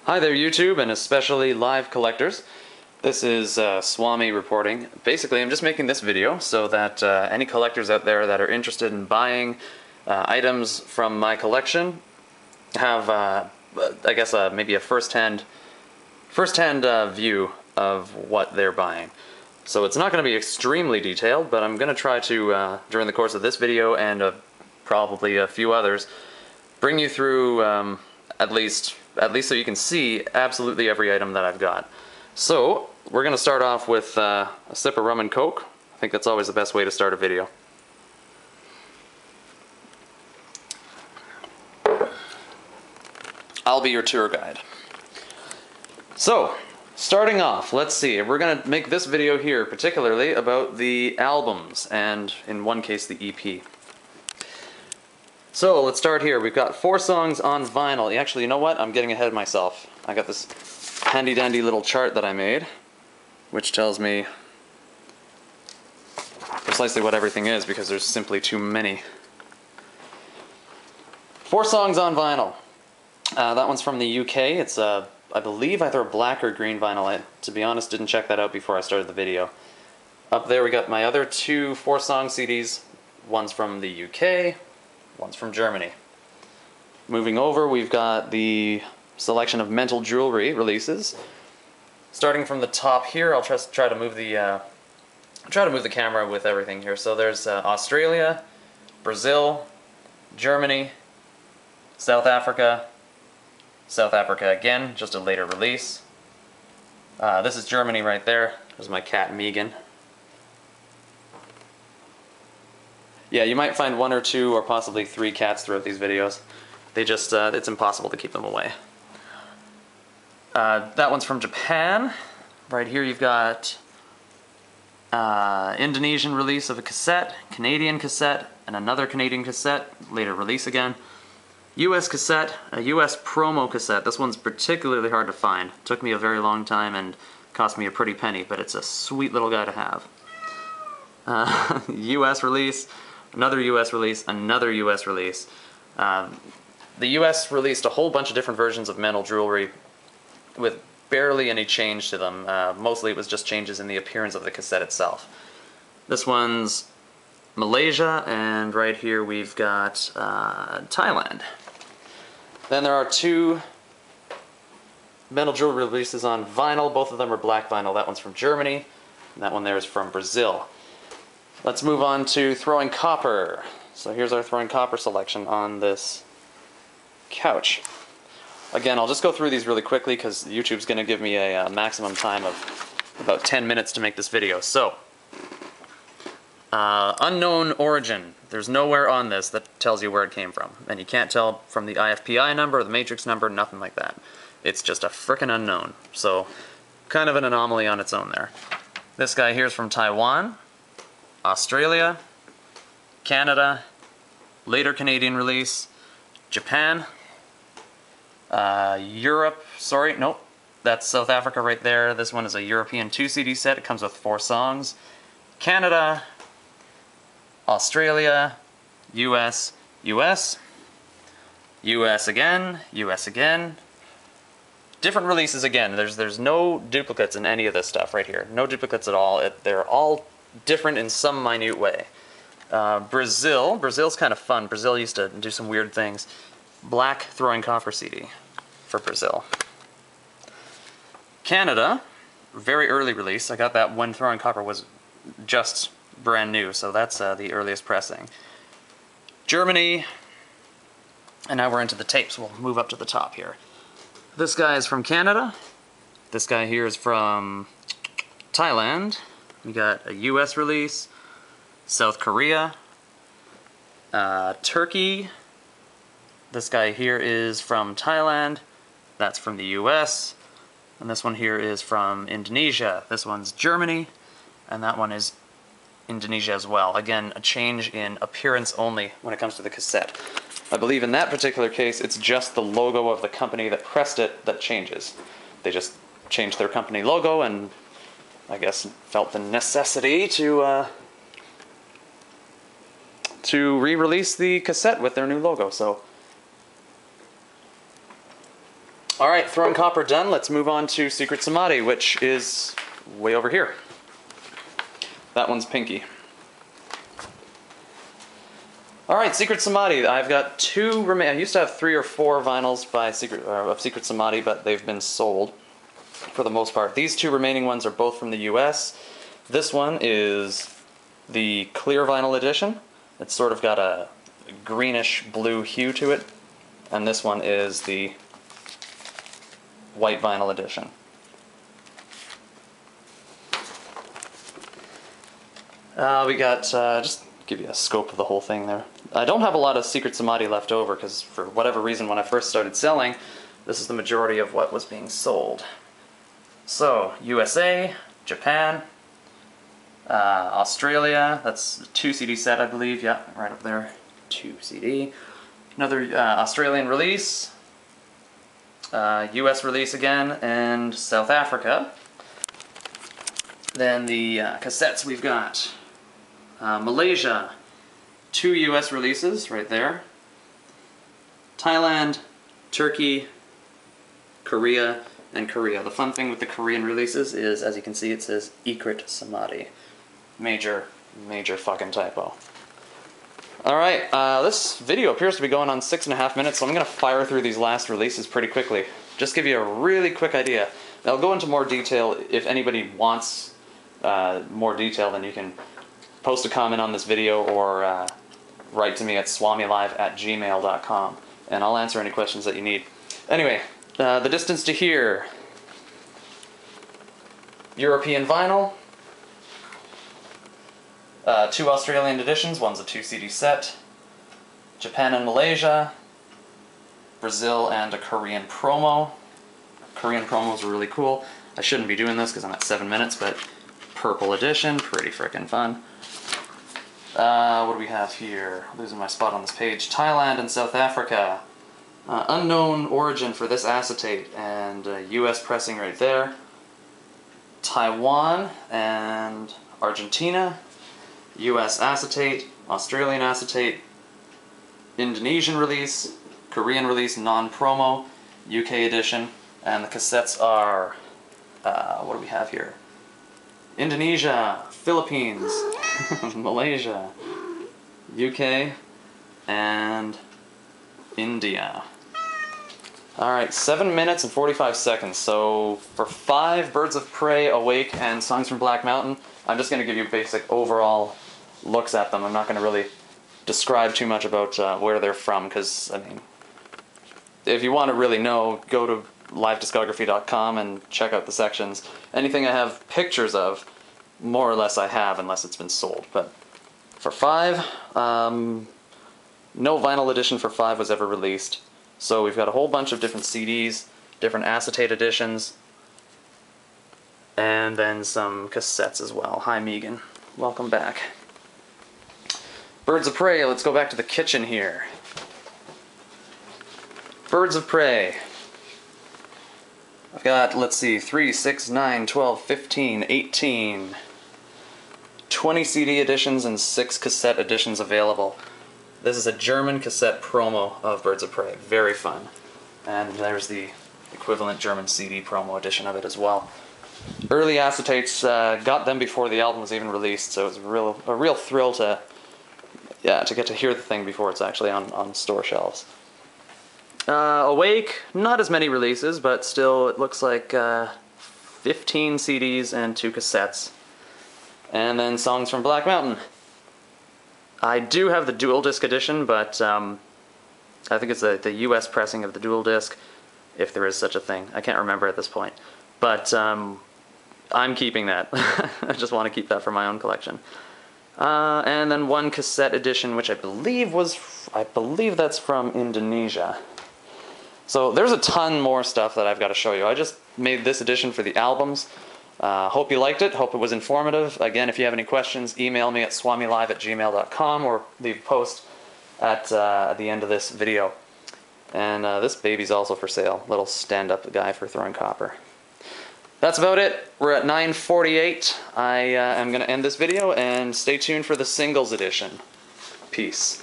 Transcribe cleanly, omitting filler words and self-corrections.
Hi there YouTube, and especially live collectors. This is Swami reporting. Basically, I'm just making this video so that any collectors out there that are interested in buying items from my collection have, I guess, maybe a first-hand view of what they're buying. So it's not going to be extremely detailed, but I'm going to try to, during the course of this video and probably a few others, bring you through at least so you can see absolutely every item that I've got. So we're going to start off with a sip of rum and coke. I think that's always the best way to start a video. I'll be your tour guide. So, starting off, let's see, we're going to make this video here particularly about the albums, and in one case the EP. So let's start here. We've got 4 songs on vinyl. Actually, you know what? I'm getting ahead of myself. I got this handy dandy little chart that I made, which tells me precisely what everything is because there's simply too many. 4 songs on vinyl. That one's from the UK. It's I believe either a black or green vinyl. I, to be honest, didn't check that out before I started the video. Up there we got my other 2 4-song CDs. One's from the UK. One's from Germany. Moving over, we've got the selection of Mental Jewelry releases. Starting from the top here, I'll try to move the camera with everything here. So there's Australia, Brazil, Germany, South Africa again, just a later release. This is Germany right there. There's my cat Megan. Yeah, you might find 1 or 2 or possibly 3 cats throughout these videos. They just, it's impossible to keep them away. That one's from Japan. Right here you've got Indonesian release of a cassette, Canadian cassette, and another Canadian cassette, later release again. US cassette, a US promo cassette. This one's particularly hard to find. Took me a very long time and cost me a pretty penny, but it's a sweet little guy to have. US release. Another US release, another US release. The US released a whole bunch of different versions of Mental Jewelry with barely any change to them. Mostly it was just changes in the appearance of the cassette itself. This one's Malaysia, and right here we've got Thailand. Then there are 2 Mental Jewelry releases on vinyl. Both of them are black vinyl. That one's from Germany, and that one there is from Brazil. Let's move on to Throwing Copper. So here's our Throwing Copper selection on this couch. Again, I'll just go through these really quickly because YouTube's going to give me a maximum time of about 10 minutes to make this video. So, unknown origin. There's nowhere on this that tells you where it came from. And you can't tell from the IFPI number, or the matrix number, nothing like that. It's just a frickin' unknown. So, kind of an anomaly on its own there. This guy here is from Taiwan, Australia, Canada, later Canadian release, Japan, Europe, sorry, nope, that's South Africa right there. This one is a European 2 CD set. It comes with 4 songs. Canada, Australia, US, US, US again, US again. Different releases again. There's no duplicates in any of this stuff right here. No duplicates at all. They're all different in some minute way. Brazil's kind of fun. Brazil used to do some weird things. Black Throwing Copper CD for Brazil. Canada, very early release. I got that when Throwing Copper was just brand new, so that's the earliest pressing. Germany, and now we're into the tapes. We'll move up to the top here. This guy is from Canada. This guy here is from Thailand. We got a US release, South Korea, Turkey. This guy here is from Thailand. That's from the US. And this one here is from Indonesia. This one's Germany, and that one is Indonesia as well. Again, a change in appearance only when it comes to the cassette. I believe in that particular case, it's just the logo of the company that pressed it that changes. They just changed their company logo and I guess felt the necessity to re-release the cassette with their new logo. So Alright, throwing copper done, let's move on to Secret Samadhi, which is way over here. That one's pinky. Alright, Secret Samadhi. I've got two I used to have 3 or 4 vinyls by of Secret Samadhi, but they've been sold for the most part. These 2 remaining ones are both from the US. This one is the clear vinyl edition. It's sort of got a greenish blue hue to it. And this one is the white vinyl edition. We got, just give you a scope of the whole thing there. I don't have a lot of Secret Samadhi left over because for whatever reason when I first started selling, this is the majority of what was being sold. So, USA, Japan, Australia, that's a 2 CD set I believe, yeah, right up there, 2 CD. Another Australian release, US release again, and South Africa. Then the cassettes we've got Malaysia, 2 US releases right there. Thailand, Turkey, Korea, and Korea. The fun thing with the Korean releases is, as you can see, it says Secret Samadhi. Major fucking typo. Alright, this video appears to be going on 6.5 minutes, so I'm going to fire through these last releases pretty quickly. Just give you a really quick idea. I'll go into more detail if anybody wants more detail, then you can post a comment on this video or write to me at swamilive@gmail.com and I'll answer any questions that you need. Anyway, the distance to here. European vinyl. 2 Australian editions, one's a 2 CD set. Japan and Malaysia. Brazil and a Korean promo. Korean promos are really cool. I shouldn't be doing this because I'm at 7 minutes, but purple edition, pretty frickin' fun. What do we have here? Losing my spot on this page. Thailand and South Africa. Unknown origin for this acetate, and US pressing right there. Taiwan and Argentina. US acetate, Australian acetate, Indonesian release, Korean release, non-promo, UK edition, and the cassettes are, what do we have here? Indonesia, Philippines, Malaysia, UK, and India. Alright, 7 minutes and 45 seconds, so for 5 Birds of Prey, Awake, and Songs from Black Mountain, I'm just going to give you basic overall looks at them. I'm not going to really describe too much about where they're from, because, I mean, if you want to really know, go to livediscography.com and check out the sections. Anything I have pictures of, more or less I have, unless it's been sold. But for 5, no vinyl edition for 5 was ever released. So we've got a whole bunch of different CDs, different acetate editions, and then some cassettes as well. Hi Megan, welcome back. Birds of Prey, let's go back to the kitchen here. Birds of Prey. I've got, let's see, 3, 6, 9, 12, 15, 18, 20 CD editions and 6 cassette editions available. This is a German cassette promo of Birds of Prey. Very fun. And there's the equivalent German CD promo edition of it as well. Early acetates, got them before the album was even released, so it was a real thrill to get to hear the thing before it's actually on store shelves. Awake, not as many releases, but still it looks like 15 CDs and 2 cassettes. And then Songs from Black Mountain. I do have the dual disc edition, but I think it's the US pressing of the dual disc, if there is such a thing. I can't remember at this point. But I'm keeping that. I just want to keep that for my own collection. And then 1 cassette edition, which I believe that's from Indonesia. So there's a ton more stuff that I've got to show you. I just made this edition for the albums. Hope you liked it. Hope it was informative. Again, if you have any questions, email me at swamilive@gmail.com or leave a post at the end of this video. And this baby's also for sale. Little stand-up guy for throwing copper. That's about it. We're at 9:48. I am going to end this video, and stay tuned for the singles edition. Peace.